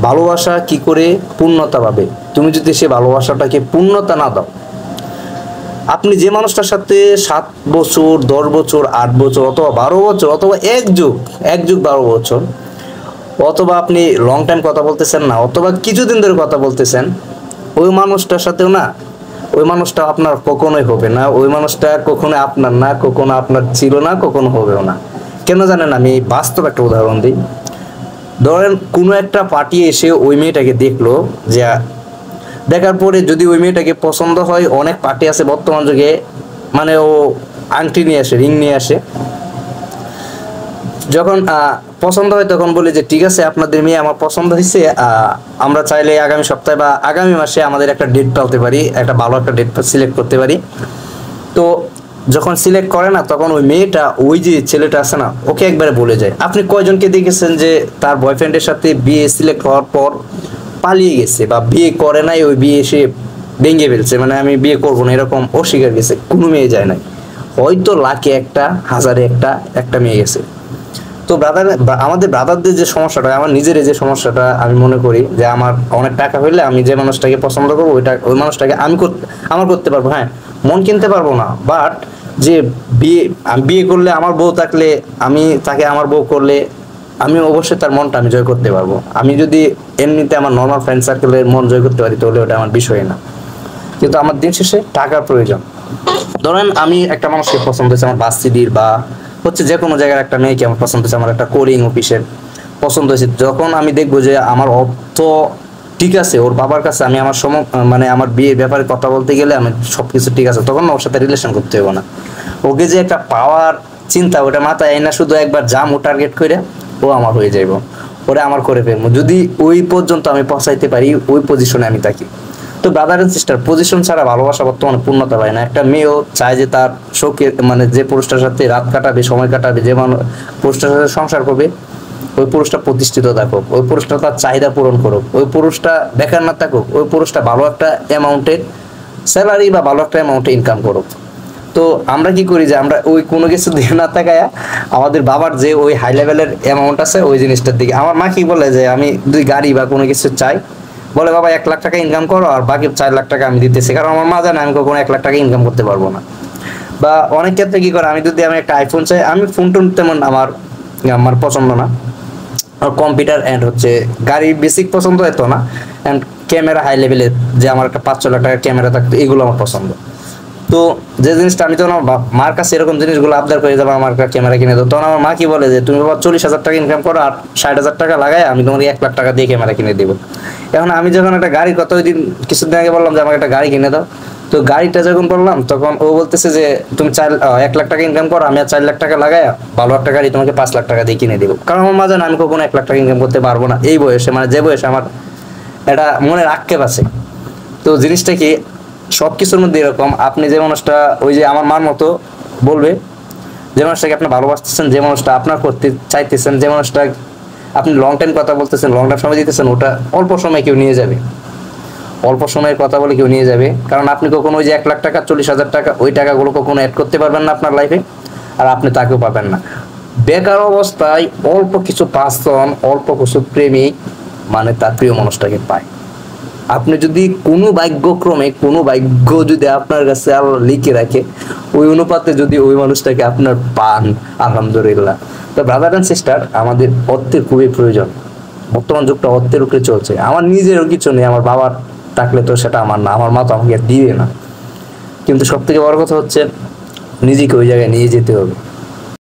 ভালোবাসা কি করে পূর্ণতা পাবে? তুমি যদি সে ভালোবাসাটাকে পূর্ণতা না দাও, আপনি যে মানুষটার সাথে 7 বছর 10 বছর 8 বছর অথবা 12 বছর অথবা এক যুগ 12 বছর, অথবা আপনি লং টাইম কথা বলতেছেন না, অথবা কিছুদিন ধরে কথা বলতেছেন, ওই মানুষটার সাথেও না, ওই মানুষটা আপনার কখনোই হবে না। ওই মানুষটা কখনো আপনার না, কখনো আপনার ছিল না, কখনো হবেও না। কেন জানেন? আমি বাস্তব একটা উদাহরণ দিই। ধরেন কোনো একটা পার্টি এসে ওই মেয়েটাকে দেখলো, যে দেখার পরে যদি ওই মেয়েটাকে পছন্দ হয়, অনেক পার্টি আছে বর্তমান যুগে, মানে ও আংটি নিয়ে আসে, রিং নিয়ে আসে, যখন পছন্দ হয় তখন বলে যে ঠিক আছে, আপনাদের মেয়ে আমার পছন্দ হয়েছে, আমরা চাইলে আগামী সপ্তাহে বা আগামী মাসে আমাদের একটা ডেট পালতে পারি, একটা ভালো একটা ডেট সিলেক্ট করতে পারি। তো যখন সিলেক্ট করে না, তখন ওই মেয়েটা, ওই যে ছেলেটা আছে না, ওকে একবারে বলে যায়। আপনি কয়জনকে দেখেছেন যে তার বয়ফ্রেন্ডের সাথে বিয়ে সিলেক্ট হওয়ার পর পালিয়ে গেছে, বা বিয়ে করে নাই, ওই বিয়ে সে ভেঙে ফেলছে, মানে আমি বিয়ে করবো না এরকম অস্বীকার গেছে? কোনো মেয়ে যায় নাই, হয়তো লাখে একটা, হাজারে একটা মেয়ে গেছে। তো আমাদের ব্রাদারদের যে সমস্যাটা, আমার নিজের যে সমস্যাটা, আমি মনে করি যে আমার অনেক টাকা হইলে আমি যে মানুষটাকে পছন্দ করবো, ওই মানুষটাকে আমার করতে পারবো, হ্যাঁ মন কিনতে পারবো না, বাট যে বিয়ে করলে, আমার বউ থাকলে, আমি তাকে আমার বউ করলে, আমি অবশ্যই তার মনটা আমি জয় করতে পারবো। আমি যদি এমনিতে আমার নর্মাল ফ্রেন্ড সার্কেলের মন জয় করতে পারি, তাহলে ওটা আমার বিষয় না। কিন্তু আমার দিন শেষে টাকার প্রয়োজন। ধরেন আমি একটা মানুষকে পছন্দ হয়েছে, আমার বাসিডির বা হচ্ছে যে কোনো জায়গার একটা মেয়েকে আমার পছন্দ হয়েছে, আমার একটা কোরিং অফিসের পছন্দ হয়েছে, যখন আমি দেখবো যে আমার অর্থ ঠিক আছে, ওর বাবার কাছে আমি আমার মানে আমার বিয়ের ব্যাপারে কথা বলতে গেলে আমি সবকিছু ঠিক আছে, তখন না ওর সাথে রিলেশন করতে হবে না। ওকে যে একটা পাওয়ার চিন্তা, ওটা মাথায় আইনা শুধু একবার জাম ও টার্গেট করে ও আমার হয়ে যাইব, ওরা আমার করে ফেলবো, যদি ওই পর্যন্ত আমি পৌঁছাইতে পারি, ওই পজিশনে আমি থাকি। তো ব্রাদার এন্ড সিস্টার, পজিশন ছাড়া ভালোবাসা বর্তমানে পূর্ণতা পায় না। একটা মেয়েও চায় যে তার শোকে, মানে যে পুরুষটার সাথে রাত কাটাবে, সময় কাটাবে, যে পুরুষটার সাথে সংসার করবে, ওই পুরুষটা প্রতিষ্ঠিত থাকুক, ওই পুরুষটা তার চাহিদা পূরণ করুক, ওই পুরুষটা বেকার না থাকুক, ওই পুরুষটা ভালো একটা অ্যামাউন্টের স্যালারি বা ভালো একটা অ্যামাউন্টে ইনকাম করুক। তো আমরা কি করি, যে আমরা ওই কোনো কিছু দিয়ে না তাকায়া, আমাদের বাবার যে ওই হাই লেভেলের অ্যামাউন্ট আছে ওই জিনিসটার দিকে। আমার মা কি বলে, যে আমি 2 গাড়ি বা কোনো কিছু চাই, বলে বাবা 1 লাখ টাকা ইনকাম করো, আর বাকি 4 লাখ টাকা আমি দিতেছি, কারণ আমার মা জানে আমি কখনো 1 লাখ টাকা ইনকাম করতে পারবো না। বা অনেক ক্ষেত্রে কি করে, আমি যদি একটা আইফোন চাই, আমি ফোন টোন তেমন আমার পছন্দ না, আর কম্পিউটার এন্ড হচ্ছে গাড়ি বেসিক পছন্দ হতো না, এন্ড ক্যামেরা হাই লেভেলের, যে আমার একটা 5-6 লাখ টাকার ক্যামেরা থাকতো, এগুলো আমার পছন্দ। তো যে জিনিসটা আমি যখন মার কাছে এরকম জিনিসগুলো আবদার করে যাবো, আমার ক্যামেরা কিনে দেবো, তখন আমার মা কি বলে, যে তুমি বাবা 40,000 টাকা ইনকাম করো, আর 60,000 টাকা লাগায় আমি তোমাকে 1 লাখ টাকা দিয়ে ক্যামেরা কিনে দেবো। এখন আমি যখন একটা গাড়ির কথা, ওই দিন কিছুদিন আগে বললাম যে আমাকে একটা গাড়ি কিনে দাও, তো গাড়িটা যখন বললাম, তখন ও বলতেছে যে তুমি 1 লাখ টাকা ইনকাম করো, আমি আর 4 লাখ টাকা লাগায় ভালো একটা গাড়ি তোমাকে 5 লাখ টাকা দিয়ে কিনে দেবো। কারণ আমার মা জানে আমি কখনো 1 লাখ টাকা ইনকাম করতে পারবো না এই বয়সে, মানে যে বয়সে আমার এটা মনের আক্ষেপ আছে। তো জিনিসটা কি, সবকিছুর মধ্যে এরকম, আপনি যে মানুষটা ওই যে আমার মার মতো বলবে, যে মানুষটাকে আপনি ভালোবাসতেছেন, যে মানুষটা আপনার করতে চাইতেছেন, যে মানুষটা আপনি লং টাইম কথা বলতেছেন, লং টাইম সময় দিতেছেন, ওটা অল্প সময় কেউ নিয়ে যাবে, অল্প সময়ের কথা বলে কেউ নিয়ে যাবে। কারণ আপনি কখনো ওই যে 1 লাখ টাকা 40,000 টাকা ওই টাকাগুলো কখনো অ্যাড করতে পারবেন না আপনার লাইফে, আর আপনি তাকেও পাবেন না। বেকার অবস্থায় অল্প কিছু পার্সন, অল্প কিছু প্রেমিক, মানে তার প্রিয় মানুষটাকে পায়। আপনি যদি কোনো ভাগ্যক্রমে, কোনো ভাগ্য যদি আপনার কাছে আল্লাহ লিখে রাখে, ওই অনুপাতে যদি ওই মানুষটাকে আপনার পান, আলহামদুলিল্লাহ। তো ব্রাদার এন্ড সিস্টার, আমাদের অর্থের খুবই প্রয়োজন। বর্তমান যুগটা অর্থের উপরে চলছে। আমার নিজেরও কিছু নেই, আমার বাবার থাকলে তো সেটা আমার না, আমার মা তো আমাকে দিবে না। কিন্তু সব থেকে বড় কথা হচ্ছে নিজেকে ওই জায়গায় নিয়ে যেতে হবে।